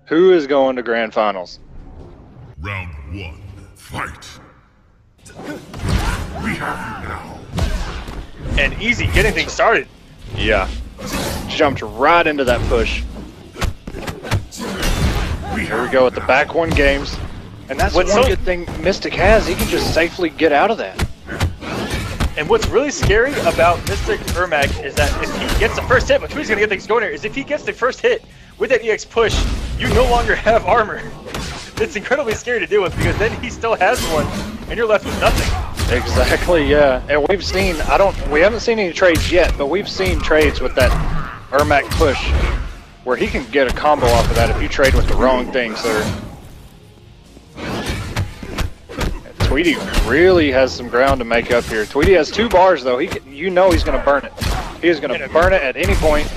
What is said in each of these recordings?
Who is going to grand finals? Round 1, fight. We have you now. And Easy getting things started. Yeah. Jumped right into that push. Here we go with the back one games. And that's one good thing Mystic has. He can just safely get out of that. And what's really scary about Mystic Ermac is that if he gets the first hit, but who's going to get things going here, is if he gets the first hit with that EX push, you no longer have armor. It's incredibly scary to deal with because then he still has one, and you're left with nothing. Exactly, yeah. And we've seen, we haven't seen any trades yet, but we've seen trades with that Ermac push where he can get a combo off of that if you trade with the wrong thing, sir. Tweedy really has some ground to make up here. Tweedy has 2 bars though. You know he's going to burn it. He is going to burn it at any point.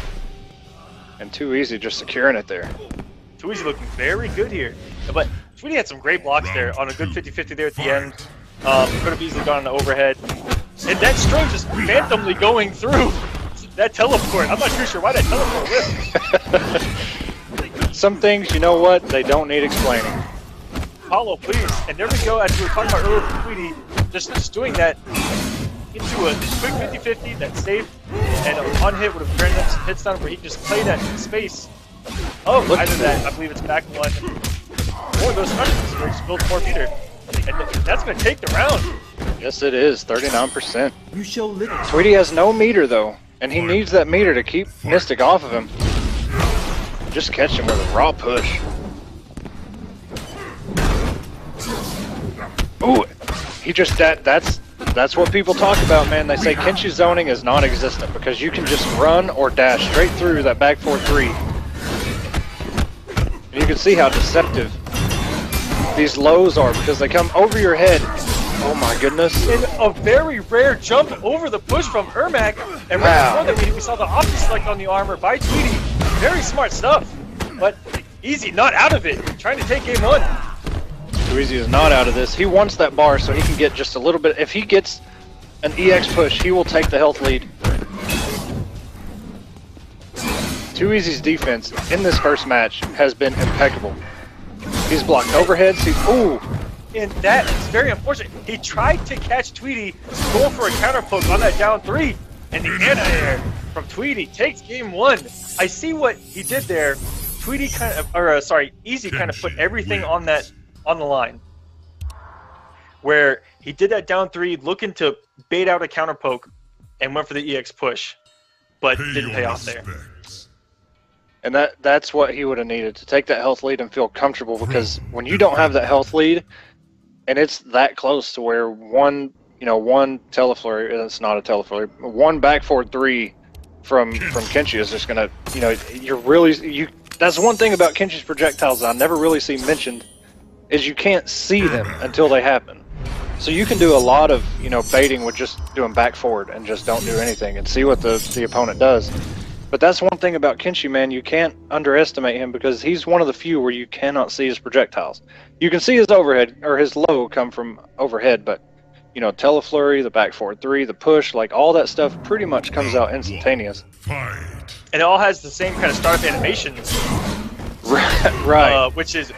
And Too Easy just securing it there. Too Easy looking very good here. But Tweedy had some great blocks there on a good 50-50 there at the end. Could have easily gone on the overhead. And that string just phantomly going through that teleport. I'm not too sure why that teleport whipped. Some things, you know what, they don't need explaining. Apollo, please. And there we go, as we were talking about earlier with Tweedy, just doing that into a quick 50-50, that's safe, and on hit would have turned up some hits down where he can just play that in space. Oh, either that, I believe it's back one, or those touches where he just builds 4 meter. And that's going to take the round. Yes, it is, 39%. You show little. Tweedy has no meter though, and he needs that meter to keep Mystic off of him. Just catch him with a raw push. Ooh, he just that's what people talk about, man. They say Kenshi zoning is non-existent because you can just run or dash straight through that back 4-3. And you can see how deceptive these lows are because they come over your head. Oh my goodness. And a very rare jump over the push from Ermac. And right before that we saw the option select on the armor by Tweedy. Very smart stuff. But Easy not out of it. Trying to take game 1. Too Easy is not out of this. He wants that bar so he can get just a little bit. If he gets an EX push, he will take the health lead. Too Easy's defense in this first match has been impeccable. He's blocked overheads. Ooh. And that is very unfortunate. He tried to catch Tweedy going for a counter poke on that down 3. And the anti-air from Tweedy takes game 1. I see what he did there. Tweedy kind of, Easy kind of put everything on the line. Where he did that down 3 looking to bait out a counter poke and went for the EX push. But didn't pay off there. And that's what he would have needed to take that health lead and feel comfortable because when you don't have that health lead and it's that close to where one teleflurry, it's not a teleflurry, one back 4-3 from Kenshi is just gonna, that's one thing about Kenshi's projectiles that I never really see mentioned is you can't see them until they happen. So you can do a lot of, baiting with just doing back forward and just don't do anything and see what the opponent does. But that's one thing about Kenshi, man. You can't underestimate him because he's one of the few where you cannot see his projectiles. You can see his overhead or his low come from overhead, but teleflurry, the back 4-3, the push, like all that stuff pretty much comes out instantaneous. And it all has the same kind of startup animations. Right. Which just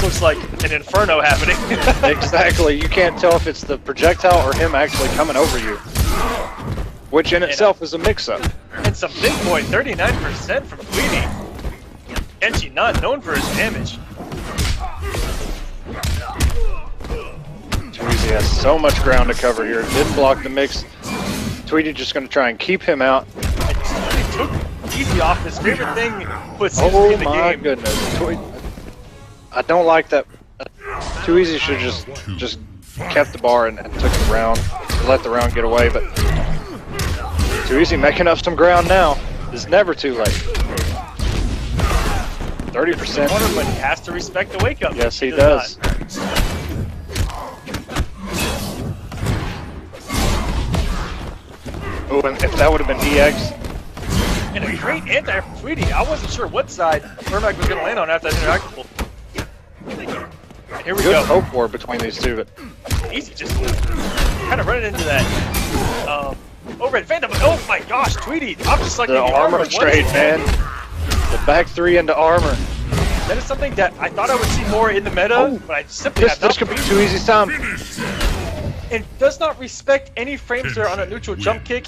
looks like an inferno happening. Exactly. You can't tell if it's the projectile or him actually coming over you. Which in itself is a mix-up. And some big boy, 39% from Tweedy. Kenshi not known for his damage. Tweedy has so much ground to cover here. Didn't block the mix. Tweedy just going to try and keep him out. And he took Easy off his favorite thing, puts Easy in the game. Oh my goodness. I don't like that. Too Easy should just kept the bar and took the round. Let the round get away, but Too Easy making up some ground now. It's never too late. 30%. But he has to respect the wake up. Yes, he does. Oh, and if that would have been EX. And a great anti from Tweedy. I wasn't sure what side Ermac was going to land on after that interactable. And here we go. Good hope war between these two. But Easy just kind of running into that overhead phantom. Oh my gosh, Tweedy! I'm just like the armor trade, man. The back 3 into armor. That is something that I thought I would see more in the meta, but I simply have This not. could be too easy time. And does not respect any frames there on a neutral jump kick.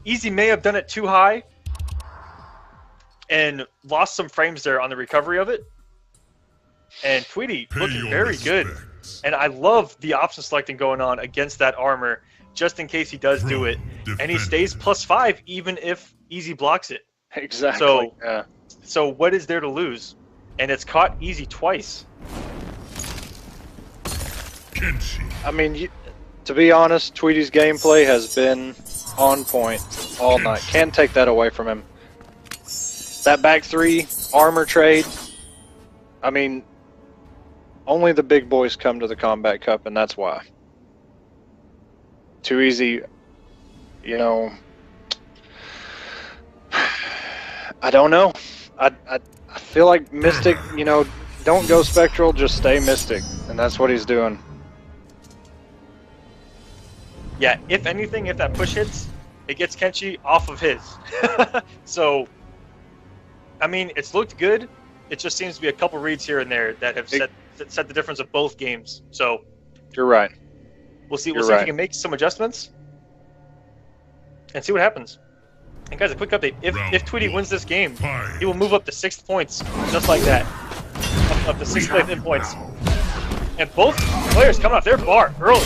Easy may have done it too high and lost some frames there on the recovery of it. And Tweedy looking very good. And I love the option selecting going on against that armor, just in case he does do it. And he stays +5 even if Easy blocks it. Exactly. So, yeah. so what is there to lose? And it's caught Easy twice. Kenshi. I mean, to be honest, Tweedy's gameplay has been on point all night. Can't take that away from him. That back 3 armor trade, I mean, only the big boys come to the Kombat Cup, and that's why. Too easy, you know. I don't know. I feel like Mystic, you know, don't go Spectral, just stay Mystic, and that's what he's doing. Yeah, if anything, if that push hits, it gets Kenshi off of his. So, I mean, it's looked good. It just seems to be a couple reads here and there that have set the difference of both games. So, You're right. we'll see. You're We'll see if right. he can make some adjustments and see what happens. And guys, a quick update: if Tweedy wins this game, he will move up to 6th points, just like that, up to 6th place in points. And both players coming off their bar early.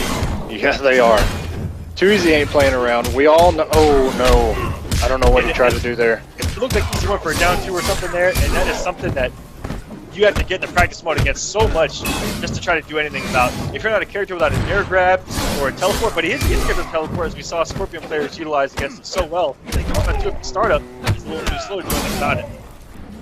Yeah, they are. Too easy ain't playing around. We all know. Oh no, I don't know what he tried to do there. It looked like Easy went for a down 2 or something there, and that is something that you have to get in the practice mode against so much just to try to do anything about. If you're not a character without an air grab or a teleport, but he is good with teleport, as we saw Scorpion players utilize against him so well. They come up to a startup, he's a little too slow to do anything about it.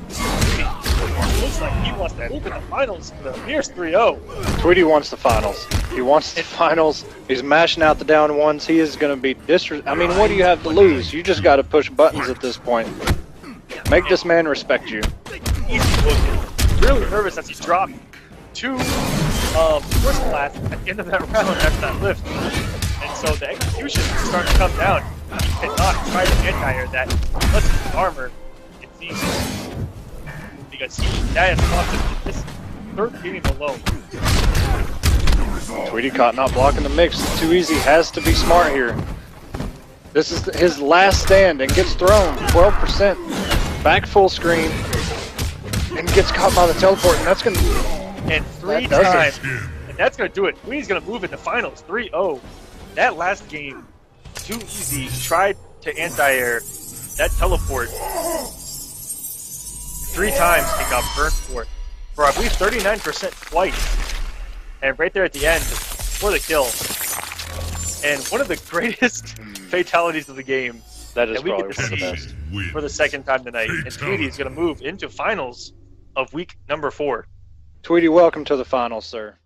It looks like he wants to open the finals for the Mears 3-0. Tweedy wants the finals. He wants the finals. He's mashing out the down ones. He is going to be I mean, what do you have to lose? You just got to push buttons at this point. Make this man respect you. Easy looking. Really nervous as he dropped 2 first class at the end of that round after that lift. And so the execution is starting to come down. He cannot try to anti-air that unless it's armor. It's easy. Because that is costed this 3rd game alone. Tweedy caught not blocking the mix. Too easy has to be smart here. This is his last stand and gets thrown 12%. Back full screen and gets caught by the teleport, and that's gonna. And 3 That does times, and that's gonna do it. Tweedy's gonna move in the finals 3-0. That last game, Too Easy tried to anti-air that teleport 3 times and got burnt for I believe 39% twice. And right there at the end, for the kill. And one of the greatest fatalities of the game That is we get probably to one of the see best. for the 2nd time tonight. And Tweedy is going to move into finals of week number 4. Tweedy, welcome to the finals, sir.